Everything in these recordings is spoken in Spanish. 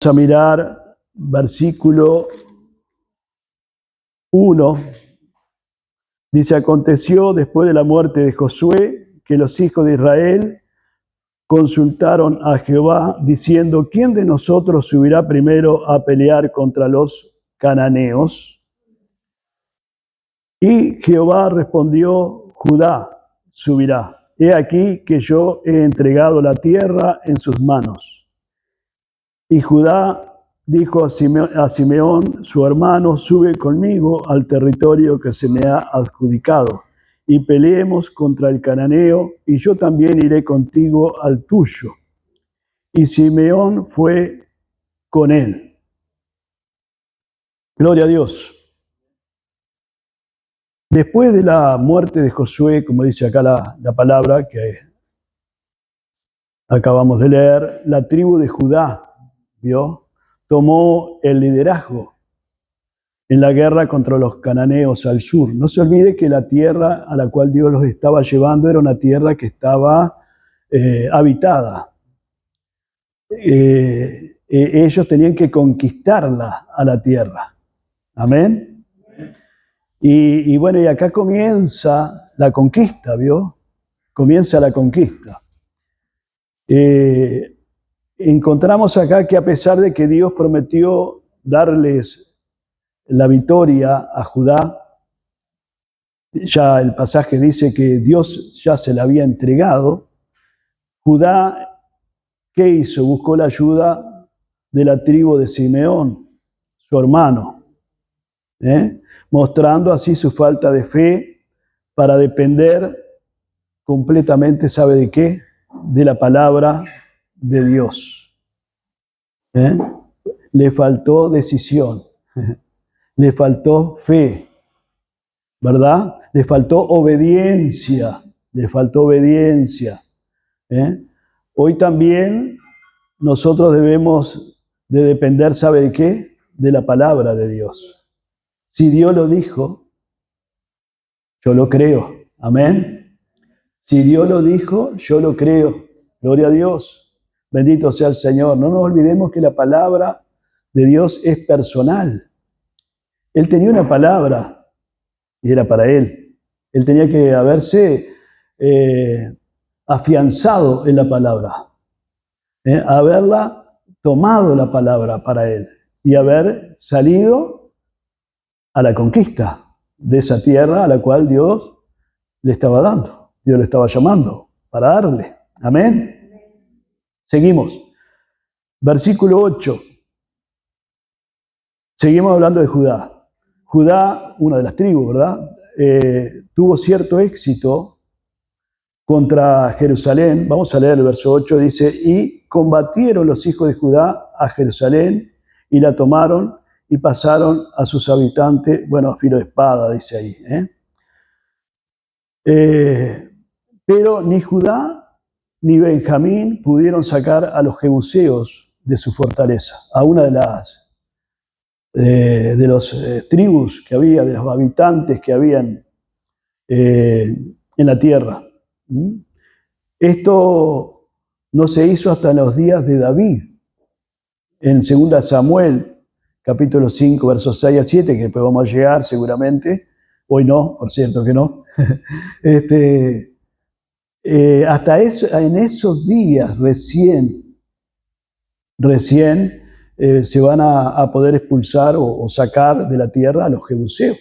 Vamos a mirar versículo 1. Dice, aconteció después de la muerte de Josué que los hijos de Israel consultaron a Jehová diciendo, ¿quién de nosotros subirá primero a pelear contra los cananeos? Y Jehová respondió, Judá subirá. He aquí que yo he entregado la tierra en sus manos. Y Judá dijo a Simeón, su hermano, sube conmigo al territorio que se me ha adjudicado, y peleemos contra el cananeo, y yo también iré contigo al tuyo. Y Simeón fue con él. Gloria a Dios. Después de la muerte de Josué, como dice acá la palabra que acabamos de leer, la tribu de Judá, ¿vio?, tomó el liderazgo en la guerra contra los cananeos al sur. No se olvide que la tierra a la cual Dios los estaba llevando era una tierra que estaba habitada. Ellos tenían que conquistarla a la tierra. Amén. Y bueno, y acá comienza la conquista, ¿vio? Comienza la conquista. Encontramos acá que a pesar de que Dios prometió darles la victoria a Judá, ya el pasaje dice que Dios ya se la había entregado. Judá, ¿qué hizo? Buscó la ayuda de la tribu de Simeón, su hermano, mostrando así su falta de fe para depender completamente, ¿sabe de qué? De la palabra de Dios. Le faltó decisión, le faltó fe, ¿verdad? Le faltó obediencia, le faltó obediencia. Hoy también nosotros debemos de depender, ¿sabe de qué? De la palabra de Dios. Si Dios lo dijo, yo lo creo. Amén. Si Dios lo dijo, yo lo creo. Gloria a Dios. Bendito sea el Señor. No nos olvidemos que la palabra de Dios es personal. Él tenía una palabra y era para él. Él tenía que haberse afianzado en la palabra, haberla tomado la palabra para él y haber salido a la conquista de esa tierra a la cual Dios le estaba dando, Dios le estaba llamando para darle. Amén. Seguimos. Versículo 8. Seguimos hablando de Judá. Judá, una de las tribus, ¿verdad? Tuvo cierto éxito contra Jerusalén. Vamos a leer el verso 8, dice, y combatieron los hijos de Judá a Jerusalén y la tomaron y pasaron a sus habitantes, bueno, a filo de espada, dice ahí. Pero ni Judá ni Benjamín pudieron sacar a los jebuseos de su fortaleza, a una de las tribus que había, de los habitantes que habían en la tierra. Esto no se hizo hasta los días de David. En 2 Samuel, capítulo 5, versos 6 a 7, que después vamos a llegar seguramente. Hoy no, por cierto que no. Hasta en esos días recién se van a poder expulsar o sacar de la tierra a los jebuseos.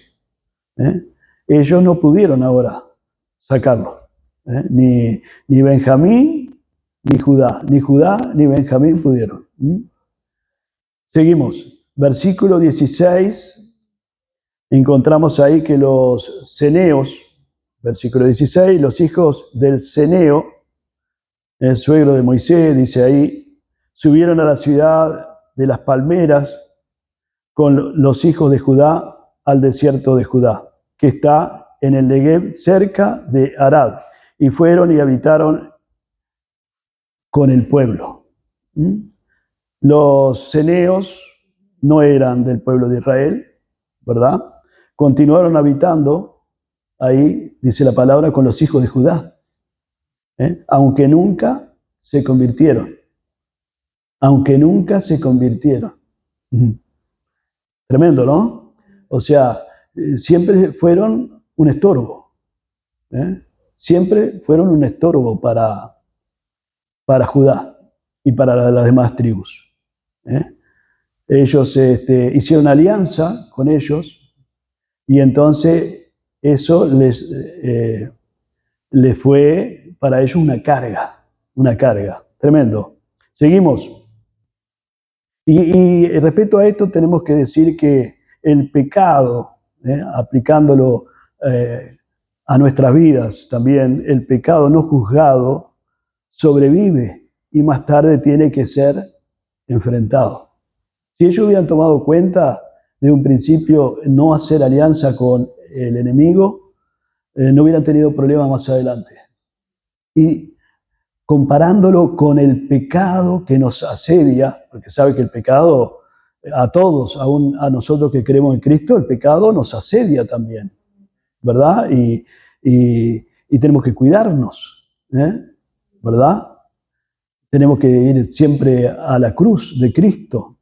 Ellos no pudieron ahora sacarlos. Ni Benjamín ni Judá. Ni Judá ni Benjamín pudieron. Seguimos. Versículo 16. Encontramos ahí que los ceneos, versículo 16, los hijos del ceneo, el suegro de Moisés, dice ahí, subieron a la ciudad de las palmeras con los hijos de Judá al desierto de Judá, que está en el Negev cerca de Arad, y fueron y habitaron con el pueblo. Los ceneos no eran del pueblo de Israel, ¿verdad? Continuaron habitando ahí, dice la palabra, con los hijos de Judá, aunque nunca se convirtieron. aunque nunca se convirtieron. Tremendo, ¿no? O sea, siempre fueron un estorbo. Siempre fueron un estorbo para Judá y para las demás tribus. Ellos hicieron alianza con ellos y entonces eso les fue para ellos una carga. Tremendo. Seguimos. Y respecto a esto tenemos que decir que el pecado, aplicándolo a nuestras vidas también, el pecado no juzgado sobrevive y más tarde tiene que ser enfrentado. Si ellos hubieran tomado cuenta de un principio no hacer alianza con el enemigo, no hubieran tenido problemas más adelante. Y comparándolo con el pecado que nos asedia, porque sabe que el pecado a todos, aún a nosotros que creemos en Cristo, el pecado nos asedia también, ¿verdad? Y tenemos que cuidarnos, ¿verdad? Tenemos que ir siempre a la cruz de Cristo.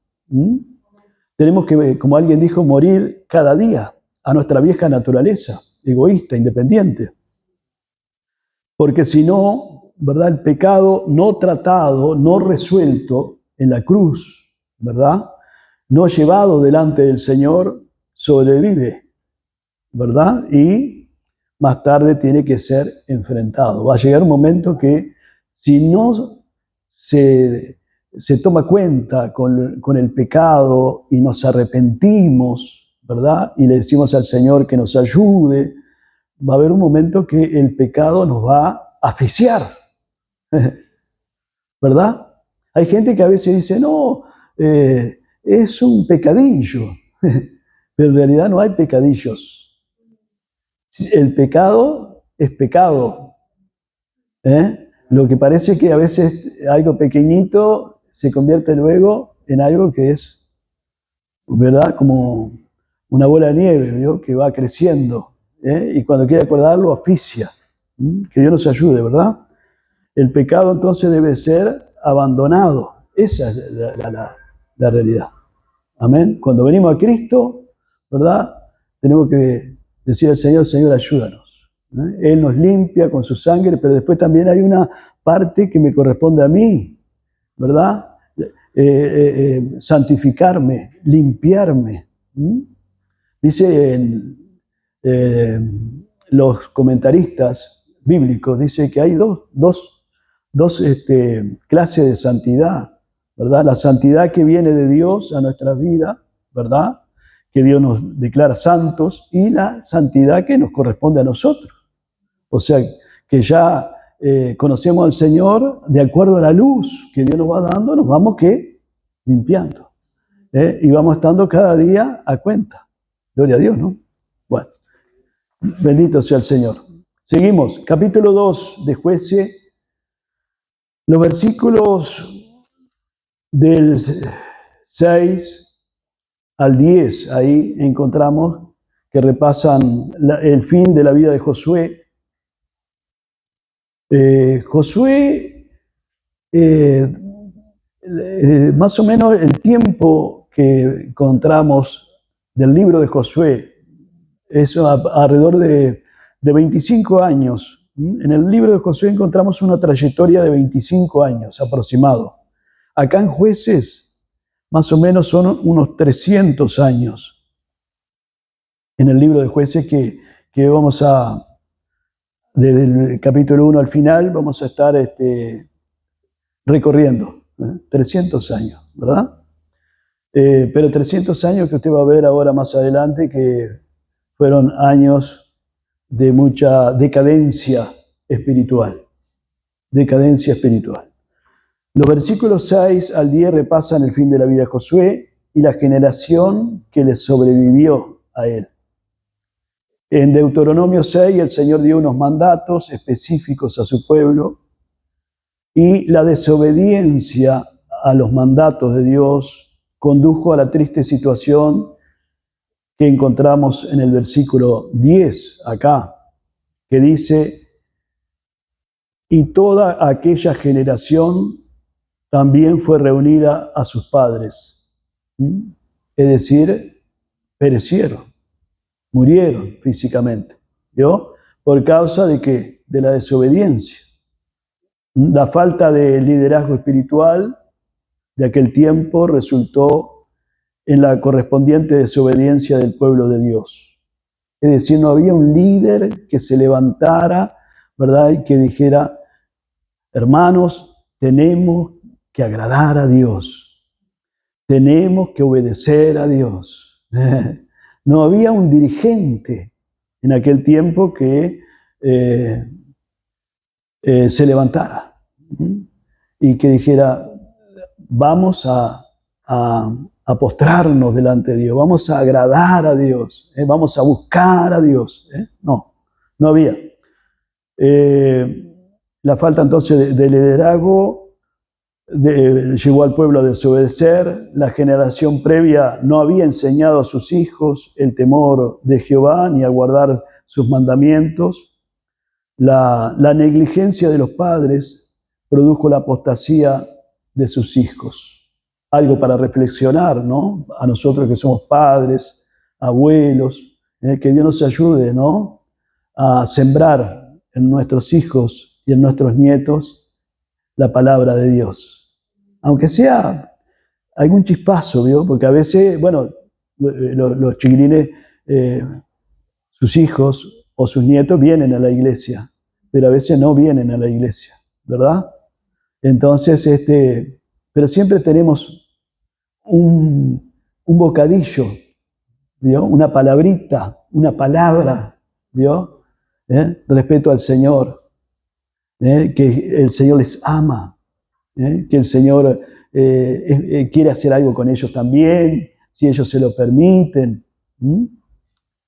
Tenemos que, como alguien dijo, morir cada día a nuestra vieja naturaleza, egoísta, independiente. Porque si no, ¿verdad? El pecado no tratado, no resuelto en la cruz, ¿verdad? No llevado delante del Señor, sobrevive, ¿verdad? Y más tarde tiene que ser enfrentado. Va a llegar un momento que si no se toma cuenta con el pecado y nos arrepentimos, ¿verdad? Y le decimos al Señor que nos ayude, va a haber un momento que el pecado nos va a asfixiar, ¿verdad? Hay gente que a veces dice, no, es un pecadillo, pero en realidad no hay pecadillos. El pecado es pecado. Lo que parece que a veces algo pequeñito se convierte luego en algo que es, ¿verdad? Como una bola de nieve, ¿vio? Que va creciendo. Y cuando quiere acordarlo, asfixia. Que Dios nos ayude, ¿verdad? El pecado entonces debe ser abandonado. Esa es la realidad. Amén. Cuando venimos a Cristo, ¿verdad? Tenemos que decir al Señor, Señor, ayúdanos. Él nos limpia con su sangre, pero después también hay una parte que me corresponde a mí, ¿verdad? Santificarme, limpiarme. Dice los comentaristas bíblicos, dice que hay dos clases de santidad, ¿verdad? La santidad que viene de Dios a nuestras vidas, ¿verdad? Que Dios nos declara santos, y la santidad que nos corresponde a nosotros. O sea, que ya conocemos al Señor, de acuerdo a la luz que Dios nos va dando, nos vamos limpiando. Y vamos estando cada día a cuenta. Gloria a Dios, ¿no? Bueno, bendito sea el Señor. Seguimos, capítulo 2 de Jueces, los versículos del 6 al 10, ahí encontramos que repasan el fin de la vida de Josué. Josué, más o menos el tiempo que encontramos del libro de Josué es alrededor de 25 años. En el libro de Josué encontramos una trayectoria de 25 años aproximado. Acá en Jueces, más o menos son unos 300 años. En el libro de Jueces que vamos a, desde el capítulo 1 al final, vamos a estar recorriendo. 300 años, ¿verdad? Pero 300 años que usted va a ver ahora más adelante que fueron años de mucha decadencia espiritual. Decadencia espiritual. Los versículos 6 al 10 repasan el fin de la vida de Josué y la generación que le sobrevivió a él. En Deuteronomio 6 el Señor dio unos mandatos específicos a su pueblo, y la desobediencia a los mandatos de Dios condujo a la triste situación que encontramos en el versículo 10 acá, que dice: y toda aquella generación también fue reunida a sus padres. Es decir, perecieron, murieron físicamente. ¿Vio? ¿Por causa de qué? De la desobediencia. La falta de liderazgo espiritual de aquel tiempo resultó en la correspondiente desobediencia del pueblo de Dios. Es decir, no había un líder que se levantara, ¿verdad? Y que dijera, hermanos, tenemos que agradar a Dios. Tenemos que obedecer a Dios. No había un dirigente en aquel tiempo que se levantara y que dijera, vamos a postrarnos delante de Dios, vamos a agradar a Dios, vamos a buscar a Dios. No había. La falta entonces de liderazgo llevó al pueblo a desobedecer. La generación previa no había enseñado a sus hijos el temor de Jehová ni a guardar sus mandamientos. La negligencia de los padres produjo la apostasía de sus hijos. Algo para reflexionar, ¿no? A nosotros que somos padres, abuelos, que Dios nos ayude, ¿no? A sembrar en nuestros hijos y en nuestros nietos la palabra de Dios. Aunque sea algún chispazo, ¿vio? Porque a veces, bueno, los chiquilines, sus hijos o sus nietos vienen a la iglesia, pero a veces no vienen a la iglesia, ¿verdad? Entonces, pero siempre tenemos un bocadillo, ¿vio? Una palabrita, una palabra, ¿vio? Respeto al Señor, que el Señor les ama, que el Señor quiere hacer algo con ellos también, si ellos se lo permiten.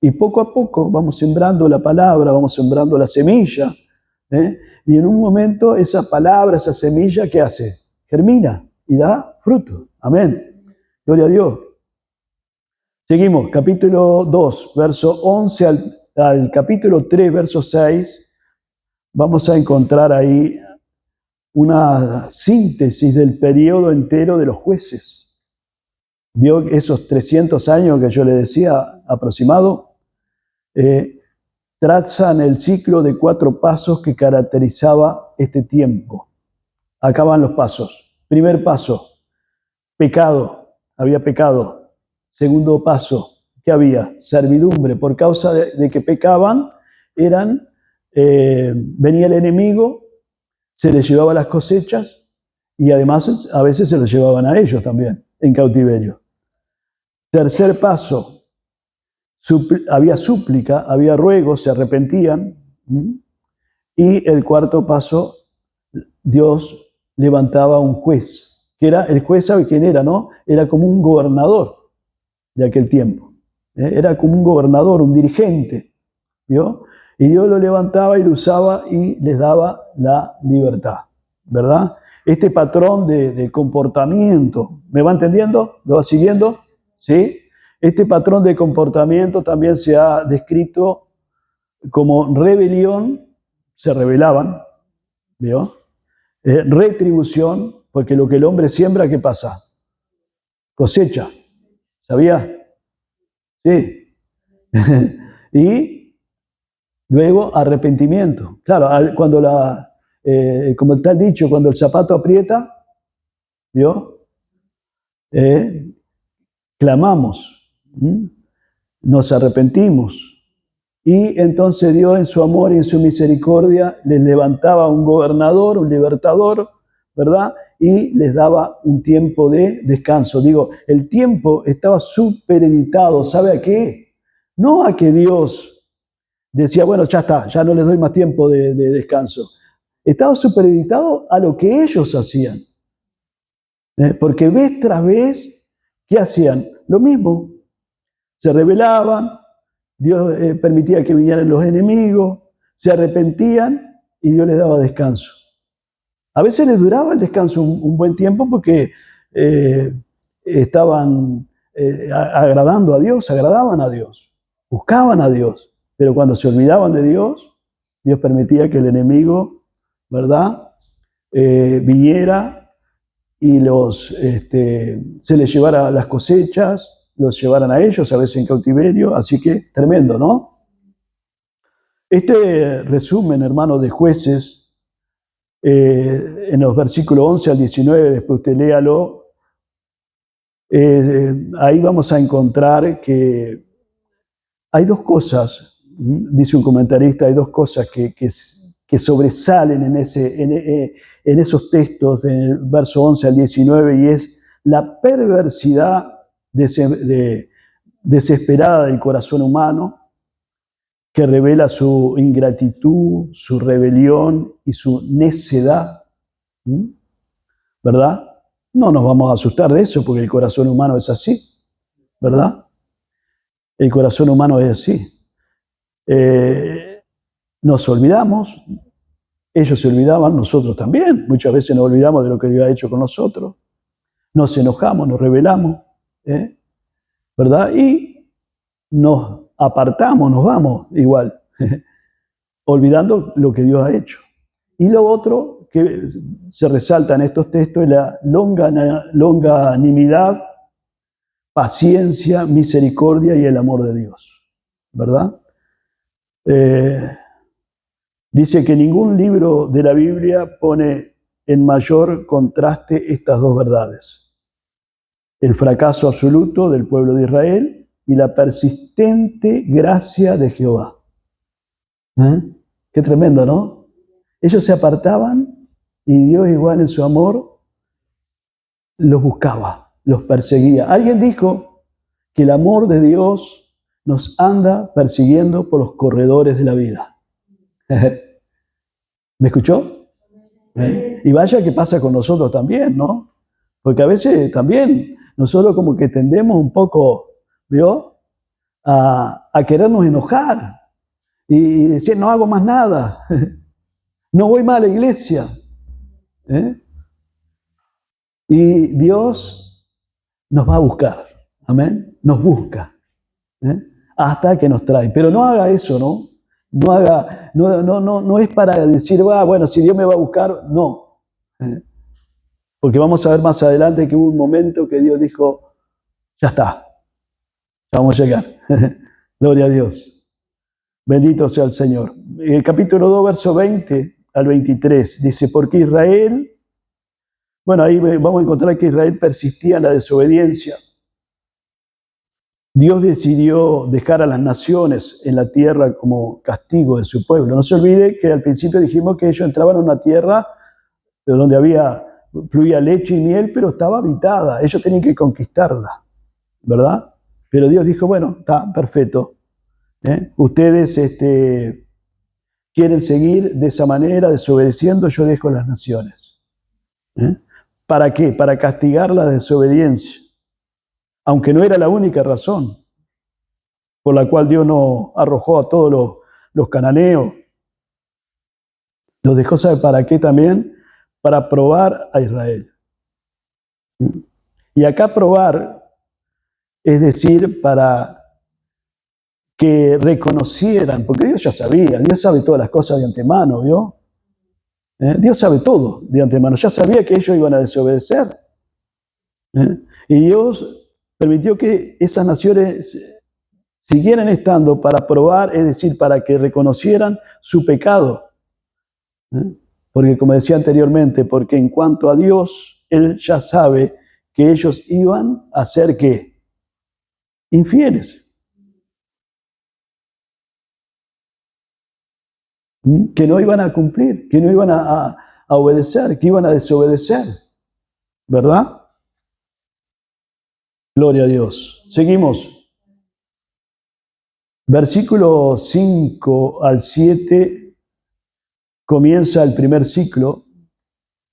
Y poco a poco vamos sembrando la palabra, vamos sembrando la semilla, y en un momento esa palabra, esa semilla, ¿qué hace? Germina y da fruto. Amén. Gloria a Dios. Seguimos, capítulo 2, verso 11 al capítulo 3, verso 6. Vamos a encontrar ahí una síntesis del periodo entero de los jueces. ¿Vio esos 300 años que yo le decía aproximado? Trazan el ciclo de 4 pasos que caracterizaba este tiempo. Acá van los pasos. Primer paso, pecado. Había pecado. Segundo paso, ¿qué había? Servidumbre. Por causa de que pecaban, venía el enemigo, se les llevaba las cosechas y además a veces se los llevaban a ellos también en cautiverio. Tercer paso, había súplica, había ruegos, se arrepentían. Y el cuarto paso, Dios levantaba un juez, que era el juez, ¿sabe quién era, no? Era como un gobernador de aquel tiempo. Era como un gobernador, un dirigente, ¿vio? Y Dios lo levantaba y lo usaba y les daba la libertad, ¿verdad? Este patrón de comportamiento, ¿me va entendiendo? ¿Me va siguiendo? ¿Sí? Este patrón de comportamiento también se ha descrito como rebelión, se rebelaban, ¿vio? Retribución, porque lo que el hombre siembra, ¿qué pasa? Cosecha, ¿sabía? Sí. Y luego arrepentimiento. Claro, cuando como está dicho, cuando el zapato aprieta, ¿vio? Clamamos, nos arrepentimos. Y entonces Dios en su amor y en su misericordia les levantaba un gobernador, un libertador, ¿verdad? Y les daba un tiempo de descanso. Digo, el tiempo estaba supereditado, ¿sabe a qué? No a que Dios decía, bueno, ya está, ya no les doy más tiempo de descanso. Estaba supereditado a lo que ellos hacían. Porque vez tras vez, ¿qué hacían? Lo mismo. Se rebelaban, Dios permitía que vinieran los enemigos, se arrepentían y Dios les daba descanso. A veces les duraba el descanso un buen tiempo porque estaban agradando a Dios, agradaban a Dios, buscaban a Dios. Pero cuando se olvidaban de Dios, Dios permitía que el enemigo, ¿verdad?, viniera y se les llevara las cosechas, los llevaran a ellos, a veces en cautiverio, así que tremendo, ¿no? Este resumen, hermano, de Jueces, en los versículos 11 al 19, después usted léalo, ahí vamos a encontrar que hay dos cosas, dice un comentarista, hay dos cosas que sobresalen en esos textos, del verso 11 al 19, y es la perversidad desesperada del corazón humano, que revela su ingratitud, su rebelión y su necedad, ¿verdad? No nos vamos a asustar de eso porque el corazón humano es así, ¿verdad? El corazón humano es así. Nos olvidamos, ellos se olvidaban, nosotros también. Muchas veces nos olvidamos de lo que Dios ha hecho con nosotros. Nos enojamos, nos rebelamos, ¿verdad? Y nos apartamos, nos vamos igual, olvidando lo que Dios ha hecho. Y lo otro que se resalta en estos textos es la longanimidad, paciencia, misericordia y el amor de Dios, ¿verdad? Dice que ningún libro de la Biblia pone en mayor contraste estas dos verdades: el fracaso absoluto del pueblo de Israel y la persistente gracia de Jehová. Qué tremendo, ¿no? Ellos se apartaban y Dios, igual en su amor, los buscaba, los perseguía. Alguien dijo que el amor de Dios nos anda persiguiendo por los corredores de la vida. ¿Me escuchó? Y vaya que pasa con nosotros también, ¿no? Porque a veces también nosotros como que tendemos un poco, ¿vio? A querernos enojar y decir, no hago más nada, no voy más a la iglesia. Y Dios nos va a buscar, amén, nos busca, hasta que nos trae. Pero no haga eso, ¿no? No es para decir, bueno, si Dios me va a buscar, no. Porque vamos a ver más adelante que hubo un momento que Dios dijo, ya está, ya vamos a llegar. Gloria a Dios. Bendito sea el Señor. El capítulo 2, verso 20 al 23, dice, porque Israel, bueno, ahí vamos a encontrar que Israel persistía en la desobediencia. Dios decidió dejar a las naciones en la tierra como castigo de su pueblo. No se olvide que al principio dijimos que ellos entraban a una tierra donde fluía leche y miel, pero estaba habitada. Ellos tenían que conquistarla, ¿verdad? Pero Dios dijo, bueno, está perfecto. Ustedes quieren seguir de esa manera, desobedeciendo, yo dejo las naciones. ¿Para qué? Para castigar la desobediencia. Aunque no era la única razón por la cual Dios no arrojó a todos los cananeos. Los dejó, ¿sabe para qué también? Para probar a Israel. Y acá probar, es decir, para que reconocieran, porque Dios ya sabía, Dios sabe todas las cosas de antemano, ¿vio? Dios sabe todo de antemano, ya sabía que ellos iban a desobedecer. Y Dios permitió que esas naciones siguieran estando para probar, es decir, para que reconocieran su pecado. Porque como decía anteriormente, porque en cuanto a Dios, Él ya sabe que ellos iban a ser ¿qué? Infieles. Que no iban a cumplir, que no iban a obedecer, que iban a desobedecer. ¿Verdad? Gloria a Dios. Seguimos. Versículo 5 al 7 comienza el primer ciclo,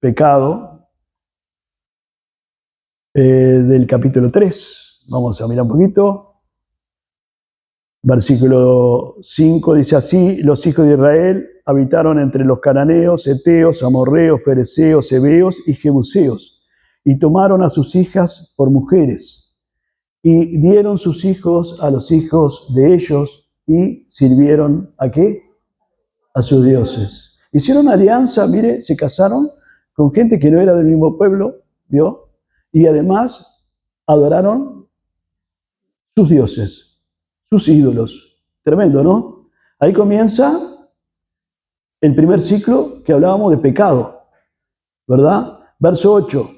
pecado, del capítulo 3. Vamos a mirar un poquito. Versículo 5 dice así, los hijos de Israel habitaron entre los cananeos, heteos, amorreos, fereceos, heveos y jebuseos, y tomaron a sus hijas por mujeres, y dieron sus hijos a los hijos de ellos, y sirvieron ¿a qué? A sus dioses. Hicieron alianza, mire, se casaron con gente que no era del mismo pueblo, ¿vio? Y además adoraron sus dioses, sus ídolos. Tremendo, ¿no? Ahí comienza el primer ciclo que hablábamos de pecado, ¿verdad? Verso 8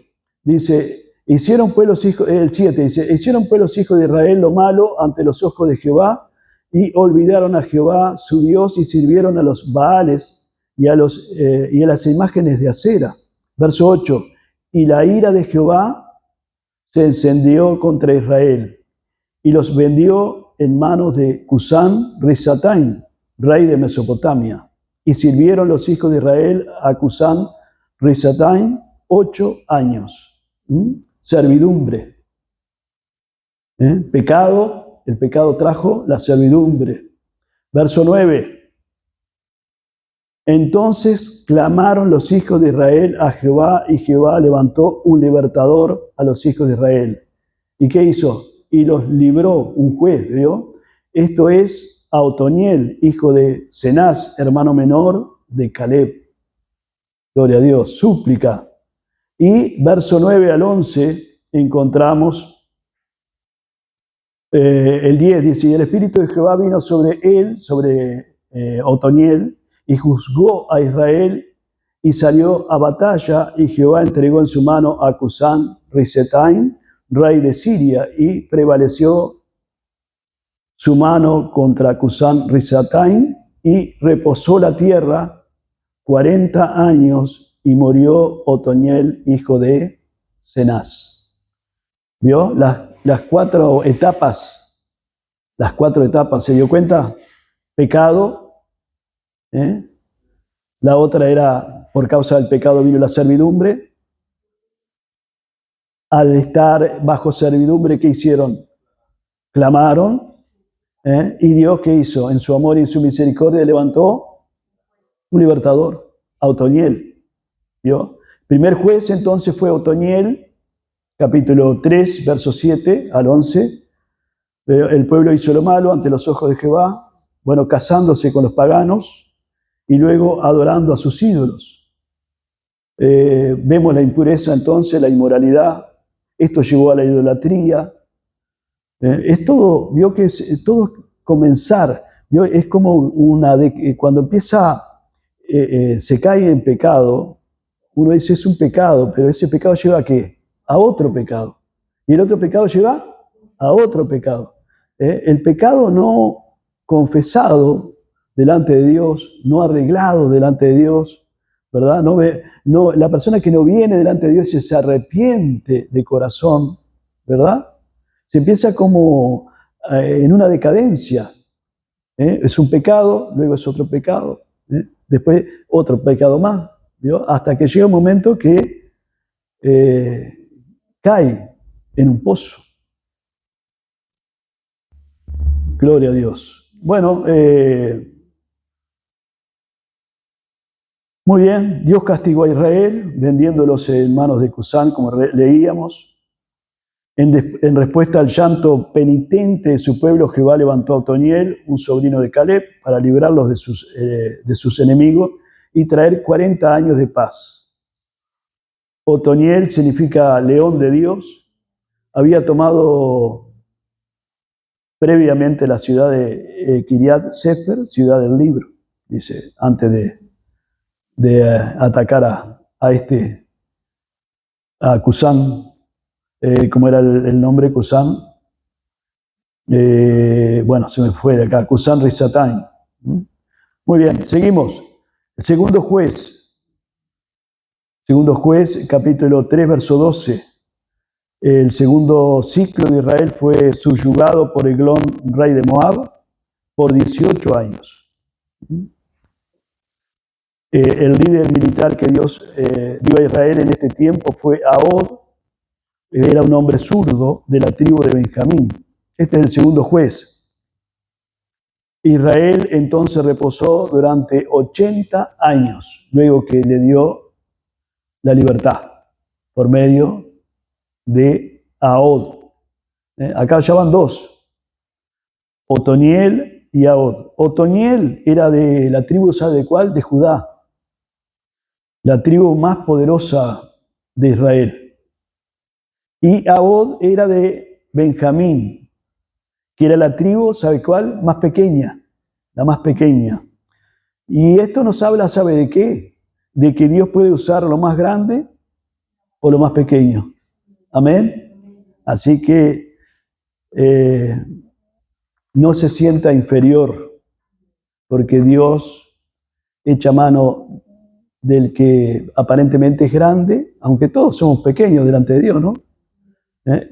dice, hicieron pues los hijos, el 7 dice, hicieron pues los hijos de Israel lo malo ante los ojos de Jehová y olvidaron a Jehová su Dios y sirvieron a los Baales y a las imágenes de acera. Verso 8, y la ira de Jehová se encendió contra Israel y los vendió en manos de Cusán Risataim, rey de Mesopotamia. Y sirvieron los hijos de Israel a Cusán Risataim 8 años. Servidumbre. Pecado, el pecado trajo la servidumbre. Verso 9. Entonces clamaron los hijos de Israel a Jehová y Jehová levantó un libertador a los hijos de Israel. ¿Y qué hizo? Y los libró un juez, ¿vio? Esto es a Otoniel, hijo de Cenaz, hermano menor de Caleb. Gloria a Dios, súplica. Y verso 9 al 11 encontramos el 10, dice, y el Espíritu de Jehová vino sobre él, sobre Otoniel, y juzgó a Israel y salió a batalla, y Jehová entregó en su mano a Cusán Risetaim, rey de Siria, y prevaleció su mano contra Cusán Risetaim, y reposó la tierra 40 años, y murió Otoniel, hijo de Cenaz. ¿Vio? Las cuatro etapas, ¿se dio cuenta? Pecado, la otra era, por causa del pecado vino la servidumbre. Al estar bajo servidumbre, ¿qué hicieron? Clamaron, y Dios, ¿qué hizo? En su amor y en su misericordia levantó un libertador, a Otoniel. ¿Vio? Primer juez entonces fue Otoniel, capítulo 3, versos 7 al 11. El pueblo hizo lo malo ante los ojos de Jehová, bueno, casándose con los paganos y luego adorando a sus ídolos. Vemos la impureza entonces, la inmoralidad. Esto llevó a la idolatría. Es todo, vio que es todo comenzar. ¿Vio? Es como cuando empieza, se cae en pecado, uno dice es un pecado, pero ese pecado lleva ¿a qué? A otro pecado. Y el otro pecado lleva a otro pecado. El pecado no confesado delante de Dios, no arreglado delante de Dios, ¿verdad? La persona que no viene delante de Dios y se arrepiente de corazón, ¿verdad? Se empieza como en una decadencia. Es un pecado, luego es otro pecado, después otro pecado más, ¿vio? Hasta que llega un momento que cae en un pozo. Gloria a Dios. Bueno, muy bien, Dios castigó a Israel vendiéndolos en manos de Cusán, como leíamos. En respuesta al llanto penitente de su pueblo, Jehová levantó a Otoniel, un sobrino de Caleb, para librarlos de sus enemigos y traer 40 años de paz. Otoniel significa león de Dios. Había tomado previamente la ciudad de Kiriat Sefer, ciudad del libro, dice, antes de atacar a Cusán, como era el nombre Cusán. Bueno, se me fue de acá, Cusán Risataim. Muy bien, seguimos. El segundo juez, capítulo 3, verso 12. El segundo ciclo de Israel fue subyugado por Eglón, rey de Moab, por 18 años. El líder militar que Dios dio a Israel en este tiempo fue Ahod, era un hombre zurdo de la tribu de Benjamín. Este es el segundo juez. Israel entonces reposó durante 80 años, luego que le dio la libertad por medio de Ahod. Acá ya van dos, Otoniel y Ahod. Otoniel era de la tribu, ¿sabe de cuál? De Judá, la tribu más poderosa de Israel. Y Ahod era de Benjamín, que era la tribu, ¿sabe cuál? Más pequeña, la más pequeña. Y esto nos habla, ¿sabe de qué? De que Dios puede usar lo más grande o lo más pequeño. Amén. Así que no se sienta inferior, porque Dios echa mano del que aparentemente es grande, aunque todos somos pequeños delante de Dios, ¿no?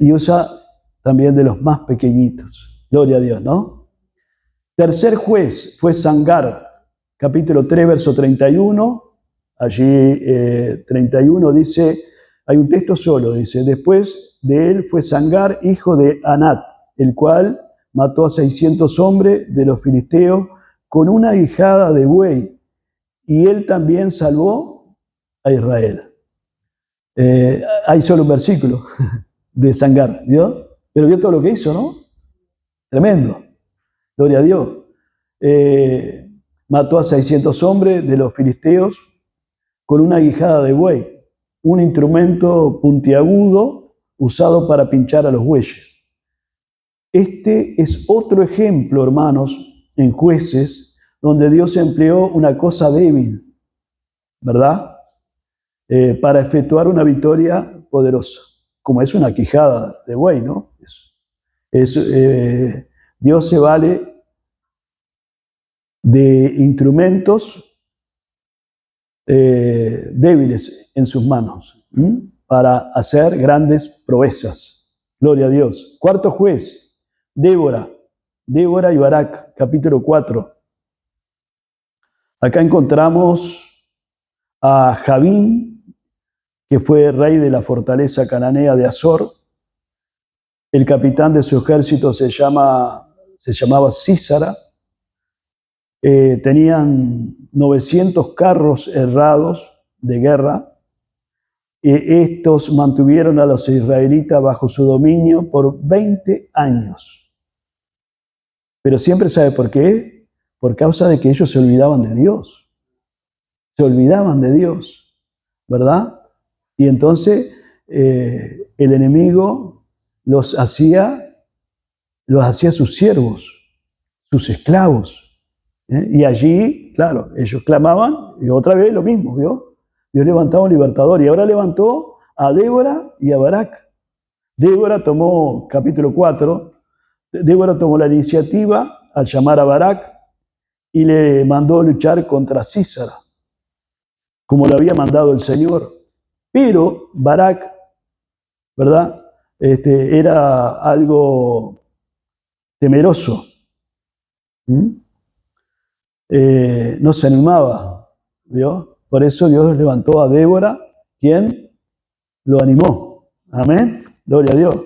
Y usa también de los más pequeñitos. Gloria a Dios, ¿no? Tercer juez fue Sangar, capítulo 3, verso 31. Allí 31 dice, hay un texto solo, dice, después de él fue Sangar, hijo de Anat, el cual mató a 600 hombres de los filisteos con una aguijada de buey, y él también salvó a Israel. Hay solo un versículo de Sangar, ¿vio? Pero vio todo lo que hizo, ¿no? Tremendo. Gloria a Dios. Mató a 600 hombres de los filisteos con una aguijada de buey, un instrumento puntiagudo usado para pinchar a los bueyes. Este es otro ejemplo, hermanos, en Jueces, donde Dios empleó una cosa débil, ¿verdad? Para efectuar una victoria poderosa, como es una quijada de buey, ¿no? Dios se vale de instrumentos débiles en sus manos para hacer grandes proezas. Gloria a Dios. Cuarto juez, Débora y Barak, capítulo 4. Acá encontramos a Jabín, que fue rey de la fortaleza cananea de Azor. El capitán de su ejército se llamaba Sísara. Tenían 900 carros herrados de guerra. Estos mantuvieron a los israelitas bajo su dominio por 20 años. Pero siempre, ¿sabe por qué? Por causa de que ellos se olvidaban de Dios. Se olvidaban de Dios, ¿verdad? Y entonces el enemigo los hacía sus siervos, sus esclavos. Y allí, claro, ellos clamaban y otra vez lo mismo, ¿vio? Dios levantaba un libertador y ahora levantó a Débora y a Barak. Débora tomó, capítulo 4, Débora tomó la iniciativa al llamar a Barak y le mandó luchar contra Sísara, como lo había mandado el Señor. Pero Barak, ¿verdad? Era algo temeroso. No se animaba, ¿vio? Por eso Dios levantó a Débora, quien lo animó. Amén. Gloria a Dios.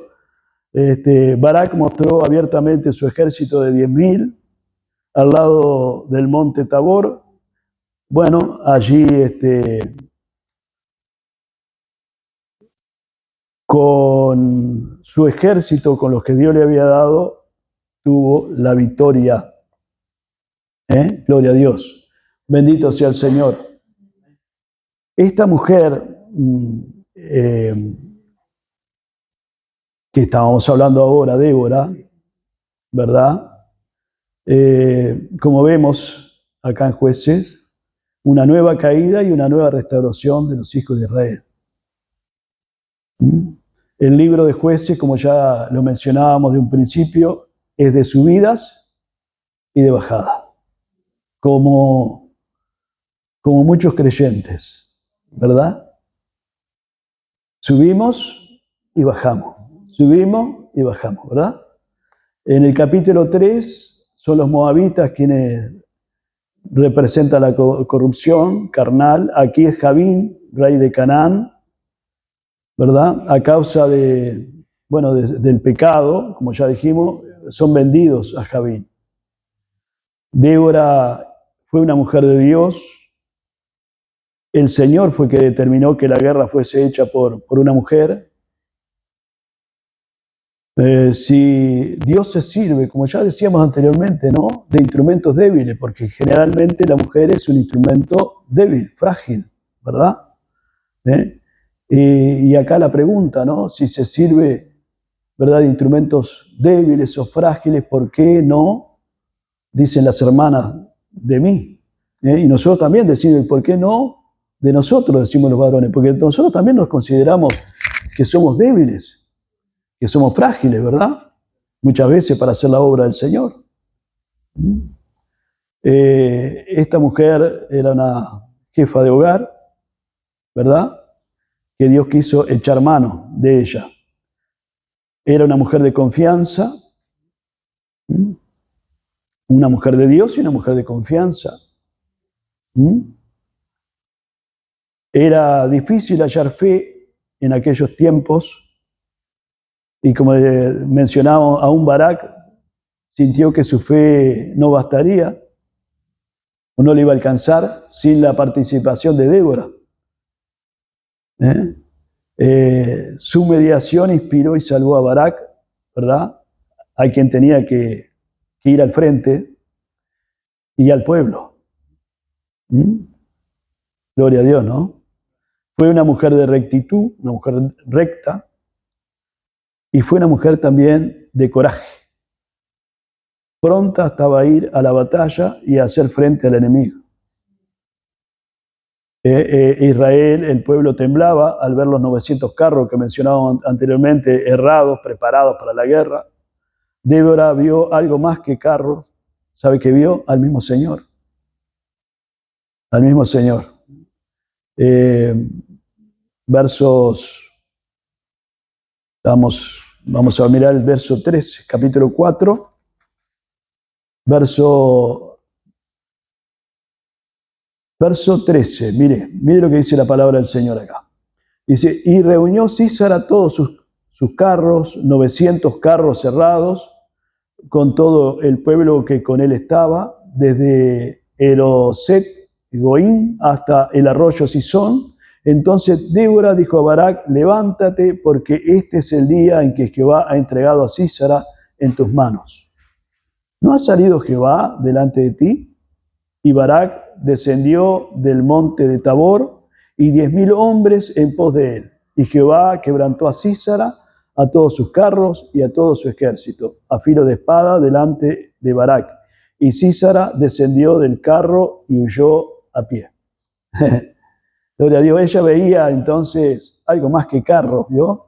Barak mostró abiertamente su ejército de 10.000 al lado del monte Tabor. Bueno, allí con su ejército, con los que Dios le había dado, tuvo la victoria. Gloria a Dios. Bendito sea el Señor. Esta mujer que estábamos hablando ahora, Débora, ¿verdad? Como vemos acá en Jueces, una nueva caída y una nueva restauración de los hijos de Israel. El libro de Jueces, como ya lo mencionábamos de un principio, es de subidas y de bajadas, como muchos creyentes, ¿verdad? Subimos y bajamos, ¿verdad? En el capítulo 3 son los moabitas quienes representan la corrupción carnal. Aquí es Jabín, rey de Canaán, ¿verdad? A causa del pecado, como ya dijimos, son vendidos a Jabín. Débora fue una mujer de Dios. El Señor fue que determinó que la guerra fuese hecha por una mujer. Si Dios se sirve, como ya decíamos anteriormente, ¿no?, de instrumentos débiles, porque generalmente la mujer es un instrumento débil, frágil, ¿verdad? Y acá la pregunta, ¿no? Si se sirve, ¿verdad?, de instrumentos débiles o frágiles, ¿por qué no? Dicen las hermanas de mí. Y nosotros también decimos, ¿por qué no? De nosotros, decimos los varones, porque nosotros también nos consideramos que somos débiles, que somos frágiles, ¿verdad? Muchas veces para hacer la obra del Señor. Esta mujer era una jefa de hogar, ¿verdad?, que Dios quiso echar mano de ella. Era una mujer de confianza, una mujer de Dios y una mujer de confianza. Era difícil hallar fe en aquellos tiempos y, como mencionamos, aún Barak sintió que su fe no bastaría o no le iba a alcanzar sin la participación de Débora. Su mediación inspiró y salvó a Barak, ¿verdad?, a quien tenía que ir al frente, y al pueblo. Gloria a Dios, ¿no? Fue una mujer de rectitud, una mujer recta, y fue una mujer también de coraje. Pronta estaba a ir a la batalla y a hacer frente al enemigo. Israel, el pueblo, temblaba al ver los 900 carros que mencionábamos anteriormente, errados, preparados para la guerra. Débora vio algo más que carros. ¿Sabe qué vio? Al mismo Señor. Al mismo Señor. Vamos a mirar el verso 13, capítulo 4, verso 13. Mire lo que dice la palabra del Señor acá. Dice, y reunió Sísara todos sus carros, 900 carros cerrados, con todo el pueblo que con él estaba, desde Eroset Goín hasta el arroyo Sison. Entonces Débora dijo a Barak, levántate, porque este es el día en que Jehová ha entregado a Sísara en tus manos. ¿No ha salido Jehová delante de ti? Y Barak descendió del monte de Tabor, y 10.000 hombres en pos de él. Y Jehová quebrantó a Sísara, a todos sus carros y a todo su ejército, a filo de espada delante de Barak. Y Sísara descendió del carro y huyó a pie. Gloria a Dios. Ella veía entonces algo más que carros, ¿vio?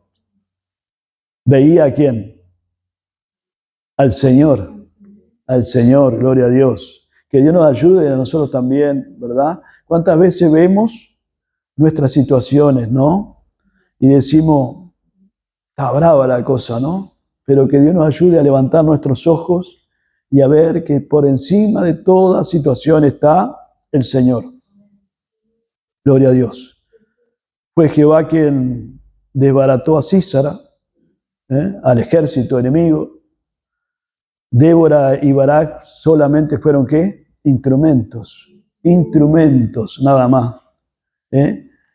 Veía a quién. Al Señor. Al Señor, gloria a Dios. Que Dios nos ayude a nosotros también, ¿verdad? ¿Cuántas veces vemos nuestras situaciones, ¿no? Y decimos, está brava la cosa, ¿no? Pero que Dios nos ayude a levantar nuestros ojos y a ver que por encima de toda situación está el Señor. Gloria a Dios. Fue Jehová quien desbarató a Sísara, al ejército enemigo. Débora y Barak solamente fueron, ¿qué? Instrumentos, nada más.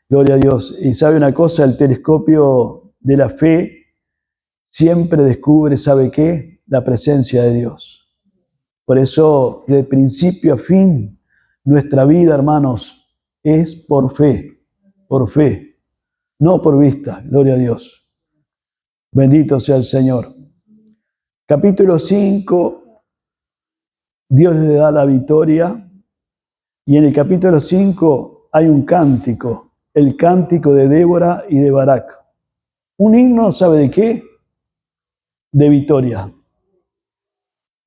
Gloria a Dios. Y sabe una cosa, el telescopio de la fe siempre descubre, ¿sabe qué? La presencia de Dios. Por eso, de principio a fin, nuestra vida, hermanos, es por fe, no por vista. Gloria a Dios. Bendito sea el Señor. Capítulo 5, Dios le da la victoria, y en el capítulo 5 hay un cántico, el cántico de Débora y de Barak. Un himno, ¿sabe de qué? De victoria.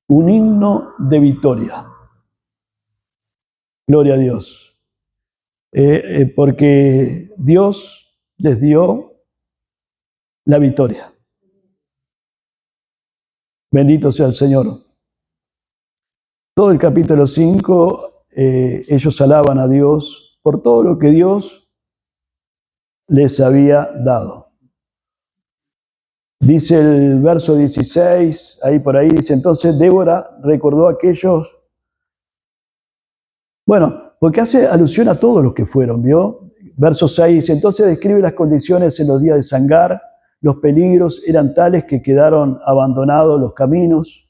Un himno de victoria. Gloria a Dios. Porque Dios les dio la victoria. Bendito sea el Señor. Todo el capítulo 5, ellos alaban a Dios por todo lo que Dios les había dado. Dice el verso 16, ahí por ahí, dice, entonces Débora recordó a aquellos, bueno, porque hace alusión a todos los que fueron, ¿vio? Verso 6 dice, entonces describe las condiciones en los días de Sangar, los peligros eran tales que quedaron abandonados los caminos,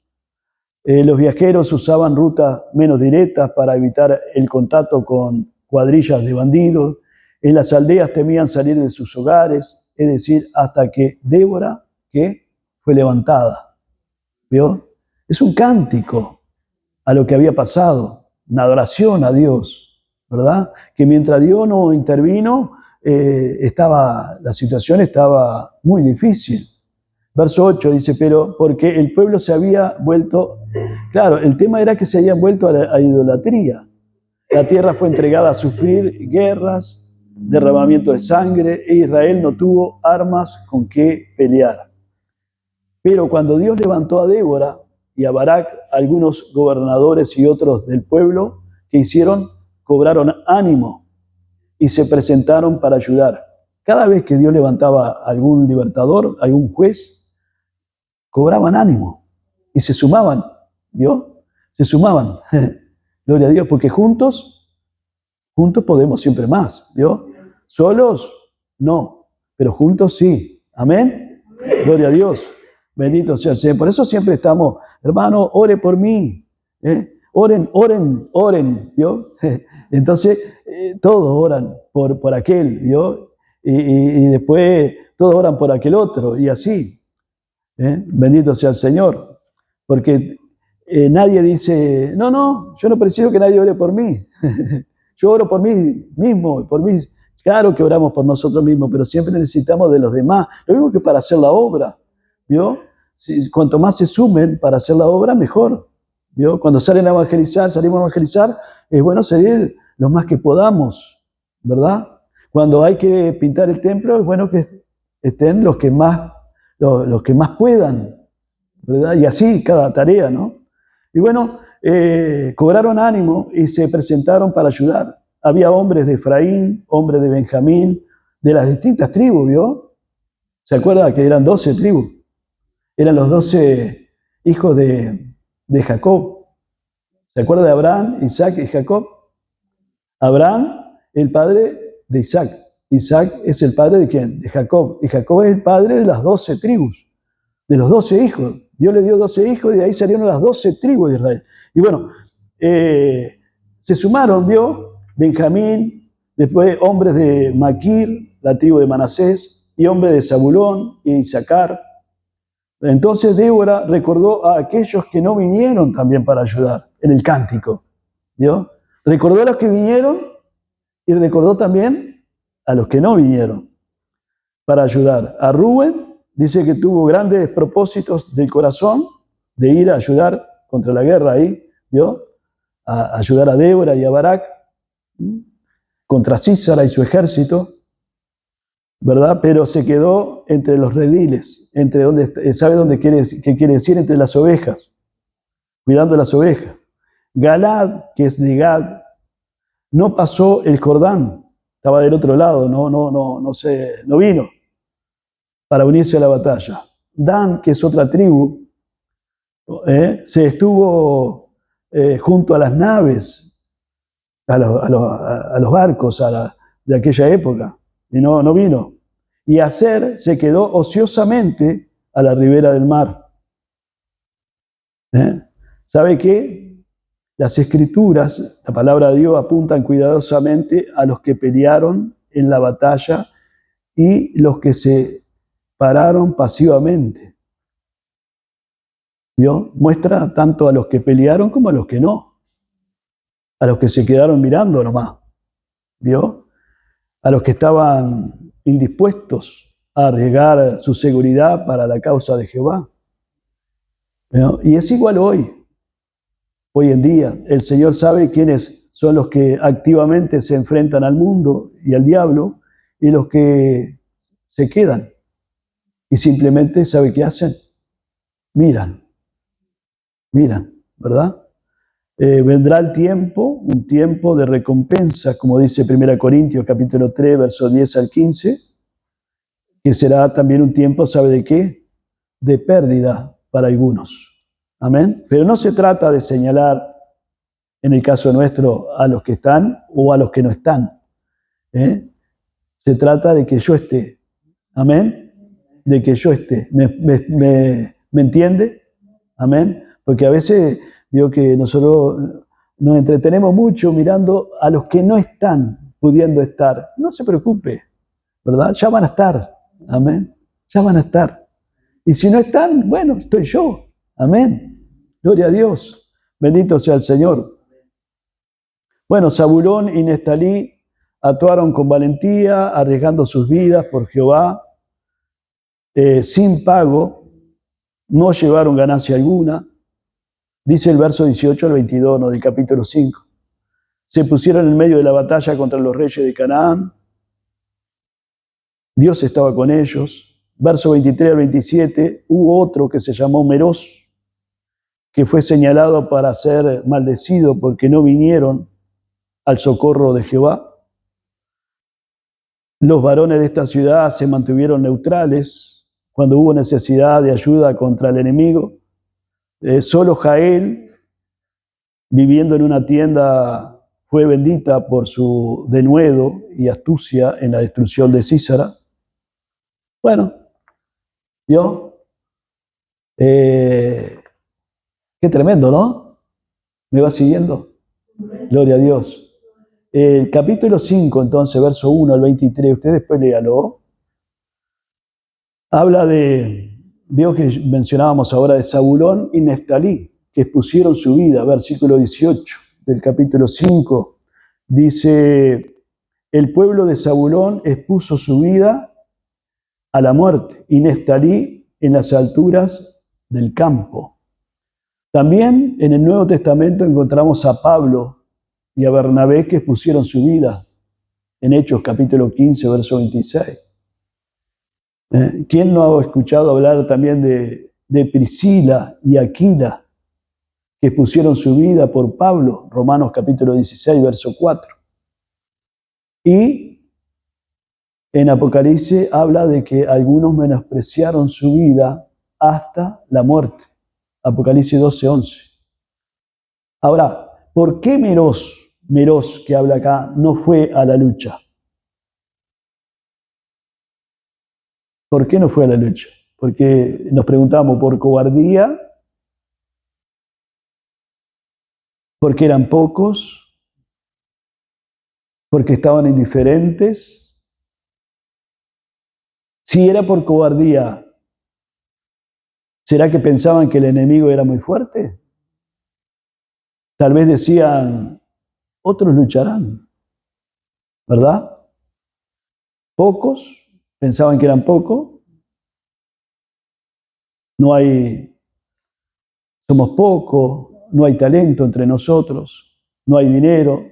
los viajeros usaban rutas menos directas para evitar el contacto con cuadrillas de bandidos, En las aldeas temían salir de sus hogares, es decir, hasta que Débora, que fue levantada. ¿Vio? Es un cántico a lo que había pasado, una adoración a Dios, ¿verdad? Que mientras Dios no intervino, la situación estaba muy difícil. Verso 8 dice, pero porque el pueblo se había vuelto, claro, el tema era que se habían vuelto a la idolatría. La tierra fue entregada a sufrir guerras, derramamiento de sangre, e Israel no tuvo armas con que pelear. Pero cuando Dios levantó a Débora y a Barak, algunos gobernadores y otros del pueblo, ¿qué hicieron? Cobraron ánimo y se presentaron para ayudar. Cada vez que Dios levantaba a algún libertador, algún juez, cobraban ánimo y se sumaban, ¿vio? Se sumaban. Gloria a Dios, porque juntos podemos siempre más, ¿vio? Solos, no, pero juntos sí. Amén. Gloria a Dios. Bendito sea el Señor. Por eso siempre estamos, hermano, ore por mí. Oren, oren, oren, ¿vio? Entonces, todos oran por aquel, ¿vio? Y después todos oran por aquel otro, y así. Bendito sea el Señor. Porque nadie dice, no, yo no preciso que nadie ore por mí. Yo oro por mí mismo, por mí. Claro que oramos por nosotros mismos, pero siempre necesitamos de los demás. Lo mismo que para hacer la obra, ¿vio? Cuanto más se sumen para hacer la obra, mejor, ¿vio? Cuando salimos a evangelizar, es bueno salir lo más que podamos, ¿verdad? Cuando hay que pintar el templo, es bueno que estén los que más puedan, ¿verdad? Y así cada tarea, ¿no? Y bueno, cobraron ánimo y se presentaron para ayudar. Había hombres de Efraín, hombres de Benjamín, de las distintas tribus, ¿vio? ¿Se acuerda que eran 12 tribus? Eran los 12 hijos de Jacob. ¿Se acuerda de Abraham, Isaac y Jacob? Abraham, el padre de Isaac. Isaac es el padre de ¿quién? De Jacob. Y Jacob es el padre de las 12 tribus, de los 12 hijos. Dios le dio 12 hijos y de ahí salieron las 12 tribus de Israel. Y bueno, se sumaron, ¿vio? Benjamín, después hombres de Maquir, la tribu de Manasés, y hombres de Zabulón y Isaacar. Entonces Débora recordó a aquellos que no vinieron también para ayudar en el cántico, ¿vio? Recordó a los que vinieron y recordó también a los que no vinieron para ayudar. A Rubén dice que tuvo grandes propósitos del corazón de ir a ayudar contra la guerra ahí, ¿vio? A ayudar a Débora y a Barak contra Císara y su ejército, ¿verdad? Pero se quedó entre los rediles, entre donde, ¿sabe qué quiere decir? Entre las ovejas, cuidando las ovejas. Galad, que es de Gad, no pasó el Jordán, estaba del otro lado, no vino para unirse a la batalla. Dan, que es otra tribu, se estuvo junto a las naves, a los barcos de aquella época, y no vino. Y Aser se quedó ociosamente a la ribera del mar. ¿Sabe qué? Las escrituras, la palabra de Dios, apuntan cuidadosamente a los que pelearon en la batalla y los que se pararon pasivamente. ¿Vio? Muestra tanto a los que pelearon como a los que no. A los que se quedaron mirando nomás. ¿Vio? A los que estaban indispuestos a arriesgar su seguridad para la causa de Jehová. ¿Vio? Y es igual hoy. Hoy en día, el Señor sabe quiénes son los que activamente se enfrentan al mundo y al diablo y los que se quedan. Y simplemente, ¿sabe qué hacen? Miran, ¿verdad? Vendrá el tiempo, un tiempo de recompensa, como dice 1 Corintios capítulo 3, versos 10 al 15, que será también un tiempo, ¿sabe de qué? De pérdida para algunos. Amén. Pero no se trata de señalar, en el caso nuestro, a los que están o a los que no están. Se trata de que yo esté. Amén. De que yo esté. ¿Me entiende? Amén. Porque a veces digo que nosotros nos entretenemos mucho mirando a los que no están. pudiendo estar, no se preocupe, ¿verdad? Ya van a estar, amén, ya van a estar. Y si no están, bueno, estoy yo, amén, gloria a Dios, bendito sea el Señor. Bueno, Zabulón y Neftalí actuaron con valentía, arriesgando sus vidas por Jehová, sin pago, no llevaron ganancia alguna. Dice el verso 18 al 22, ¿no?, del capítulo 5. Se pusieron en medio de la batalla contra los reyes de Canaán. Dios estaba con ellos. Verso 23 al 27, hubo otro que se llamó Meroz, que fue señalado para ser maldecido porque no vinieron al socorro de Jehová. Los varones de esta ciudad se mantuvieron neutrales cuando hubo necesidad de ayuda contra el enemigo. Solo Jael, viviendo en una tienda, fue bendita por su denuedo y astucia en la destrucción de Sísara. Bueno, ¿vio? Qué tremendo, ¿no? ¿Me va siguiendo? Gloria a Dios. El capítulo 5, entonces, verso 1 al 23, usted después léalo. Habla veo que mencionábamos ahora de Zabulón y Neftalí, que expusieron su vida. Versículo 18 del capítulo 5, dice, el pueblo de Zabulón expuso su vida a la muerte y Neftalí en las alturas del campo. También en el Nuevo Testamento encontramos a Pablo y a Bernabé que expusieron su vida en Hechos capítulo 15, verso 26. ¿Quién no ha escuchado hablar también de Priscila y Aquila, que expusieron su vida por Pablo? Romanos capítulo 16, verso 4. Y en Apocalipsis habla de que algunos menospreciaron su vida hasta la muerte. Apocalipsis 12, 11. Ahora, ¿por qué Meroz, que habla acá, no fue a la lucha? ¿Por qué no fue a la lucha? Porque nos preguntamos, ¿por cobardía? ¿Porque eran pocos? ¿Porque estaban indiferentes? Si era por cobardía, ¿será que pensaban que el enemigo era muy fuerte? Tal vez decían, otros lucharán, ¿verdad? Pocos, pensaban que eran pocos. Somos pocos, no hay talento entre nosotros, no hay dinero.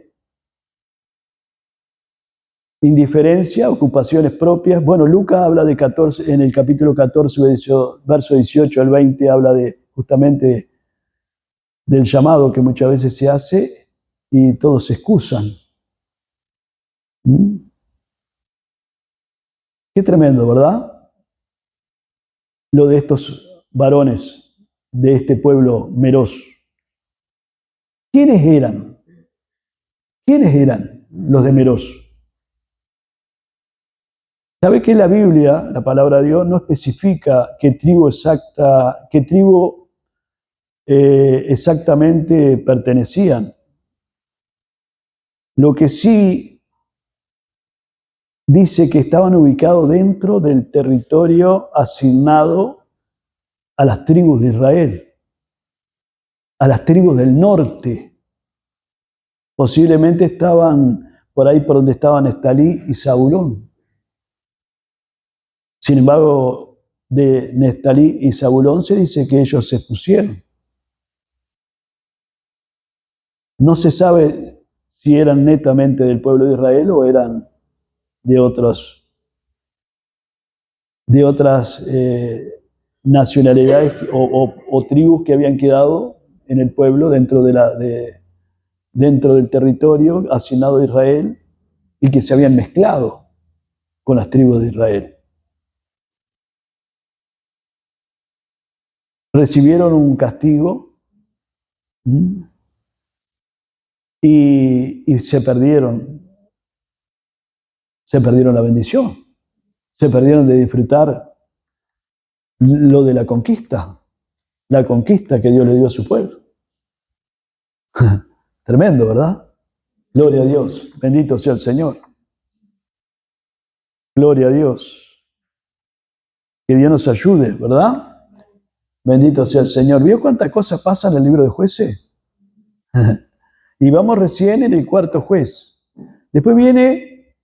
Indiferencia, ocupaciones propias. Bueno, Lucas habla de 14, en el capítulo 14, verso 18 al 20, habla justamente del llamado que muchas veces se hace y todos se excusan. ¿Mm? Qué tremendo, ¿verdad? Lo de estos varones de este pueblo Meroz. ¿Quiénes eran? ¿Quiénes eran los de Meroz? ¿Sabe que la Biblia, la palabra de Dios, no especifica qué tribu exactamente pertenecían? Lo que sí dice que estaban ubicados dentro del territorio asignado a las tribus de Israel, a las tribus del norte. Posiblemente estaban por ahí por donde estaban Neftalí y Zabulón. Sin embargo, de Neftalí y Zabulón se dice que ellos se expusieron. No se sabe si eran netamente del pueblo de Israel o eran de otras nacionalidades o tribus que habían quedado en el pueblo dentro del territorio asignado a Israel y que se habían mezclado con las tribus de Israel. Recibieron un castigo y se perdieron la bendición, se perdieron de disfrutar lo de la conquista que Dios le dio a su pueblo. Tremendo, ¿verdad? Gloria a Dios. Bendito sea el Señor. Gloria a Dios. Que Dios nos ayude, ¿verdad? Bendito sea el Señor. ¿Vio cuántas cosas pasan en el libro de Jueces? Y vamos recién en el cuarto juez. Después viene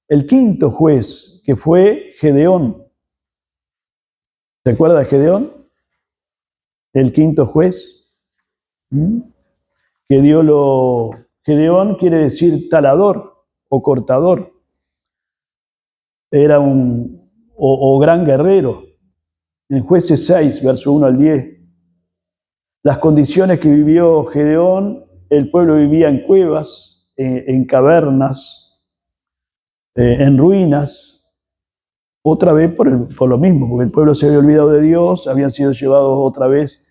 el quinto juez, que fue Gedeón. ¿Se acuerda de Gedeón? El quinto juez. Que Gedeón quiere decir talador o cortador. Era o gran guerrero. En Jueces 6, verso 1 al 10. Las condiciones que vivió Gedeón, el pueblo vivía en cuevas, en cavernas, en ruinas, otra vez por lo mismo, porque el pueblo se había olvidado de Dios, habían sido llevados otra vez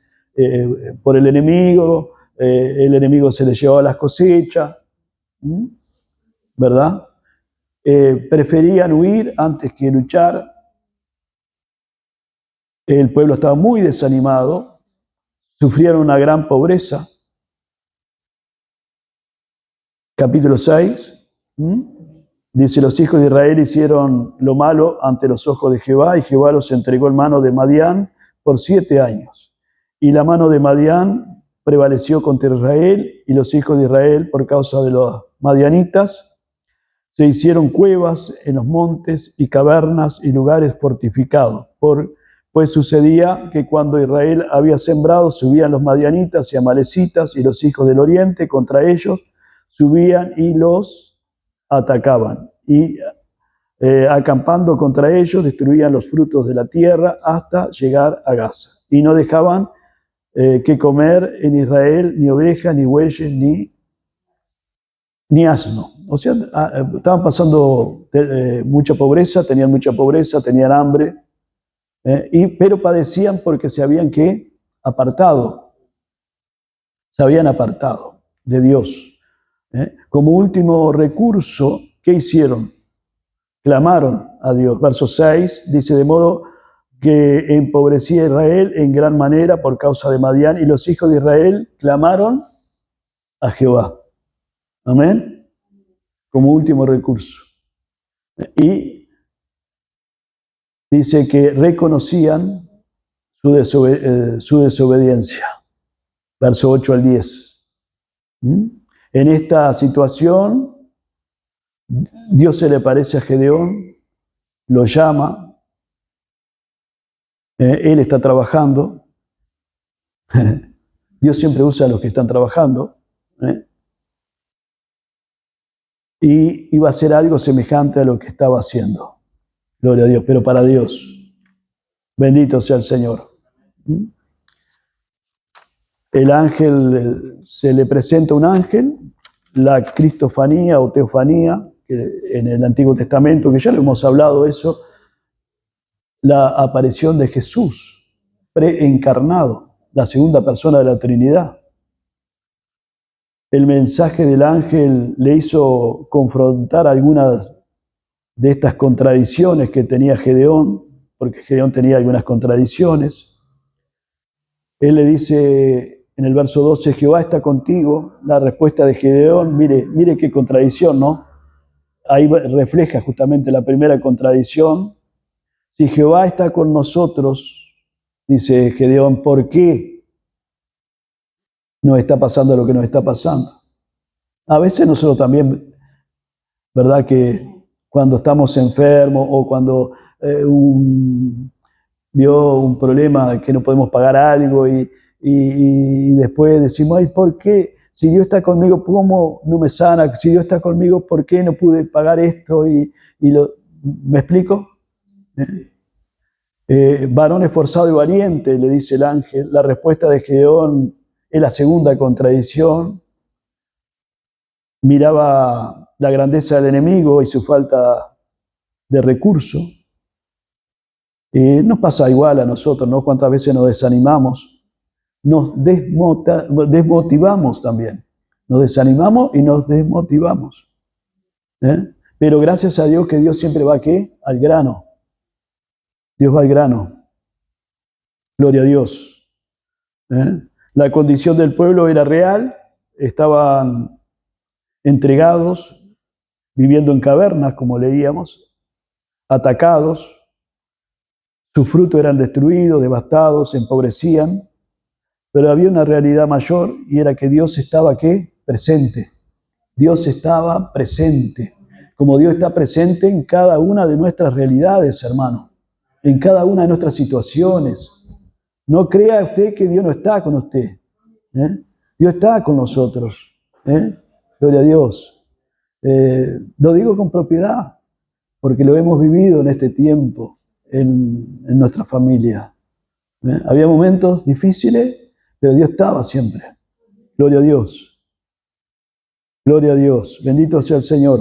por el enemigo se les llevaba las cosechas, ¿verdad? Preferían huir antes que luchar. El pueblo estaba muy desanimado, sufrieron una gran pobreza. Capítulo 6, dice: los hijos de Israel hicieron lo malo ante los ojos de Jehová, y Jehová los entregó en mano de Madián por 7 años. Y la mano de Madián prevaleció contra Israel, y los hijos de Israel, por causa de los madianitas, se hicieron cuevas en los montes y cavernas y lugares fortificados. Pues sucedía que cuando Israel había sembrado, subían los madianitas y amalecitas y los hijos del oriente contra ellos, subían y los atacaban. Y acampando contra ellos, destruían los frutos de la tierra hasta llegar a Gaza. Y no dejaban que comer en Israel ni ovejas, ni bueyes, ni asno. O sea, estaban pasando mucha pobreza, tenían hambre, pero padecían porque se habían apartado de Dios. Como último recurso, ¿qué hicieron? Clamaron a Dios. Verso 6 dice: de modo que empobrecía Israel en gran manera por causa de Madián, y los hijos de Israel clamaron a Jehová. Amén. Como último recurso. Y dice que reconocían su desobediencia. Verso 8 al 10. En esta situación, Dios se le aparece a Gedeón, lo llama, él está trabajando. Dios siempre usa a los que están trabajando. Y iba a hacer algo semejante a lo que estaba haciendo. Gloria a Dios, pero para Dios. Bendito sea el Señor. El ángel, se le presenta un ángel, la cristofanía o teofanía, que en el Antiguo Testamento, que ya lo hemos hablado eso, la aparición de Jesús, preencarnado, la segunda persona de la Trinidad. El mensaje del ángel le hizo confrontar algunas de estas contradicciones que tenía Gedeón, porque Gedeón tenía algunas contradicciones. Él le dice en el verso 12: Jehová está contigo. La respuesta de Gedeón, mire qué contradicción, ¿no? Ahí refleja justamente la primera contradicción. Si Jehová está con nosotros, dice Gedeón, ¿por qué nos está pasando lo que nos está pasando? A veces nosotros también, ¿verdad? Que cuando estamos enfermos o cuando vio un problema que no podemos pagar algo y después decimos: ay, ¿por qué? Si Dios está conmigo, ¿cómo no me sana? Si Dios está conmigo, ¿por qué no pude pagar esto? ¿Me explico? Varón esforzado y valiente, le dice el ángel. La respuesta de Gedeón es la segunda contradicción. Miraba la grandeza del enemigo y su falta de recursos. Nos pasa igual a nosotros, ¿no? Cuántas veces nos desanimamos, nos desmotivamos también. Nos desanimamos y nos desmotivamos. Pero gracias a Dios que Dios siempre va al grano. Dios va al grano. Gloria a Dios. La condición del pueblo era real, estaban entregados, viviendo en cavernas, como leíamos, atacados, sus frutos eran destruidos, devastados, se empobrecían, pero había una realidad mayor y era que Dios estaba, ¿qué? Presente. Dios estaba presente, como Dios está presente en cada una de nuestras realidades, hermano, en cada una de nuestras situaciones. No crea usted que Dios no está con usted. Dios está con nosotros. Gloria a Dios. Lo digo con propiedad, porque lo hemos vivido en este tiempo, en nuestra familia. Había momentos difíciles, pero Dios estaba siempre. Gloria a Dios. Gloria a Dios. Bendito sea el Señor.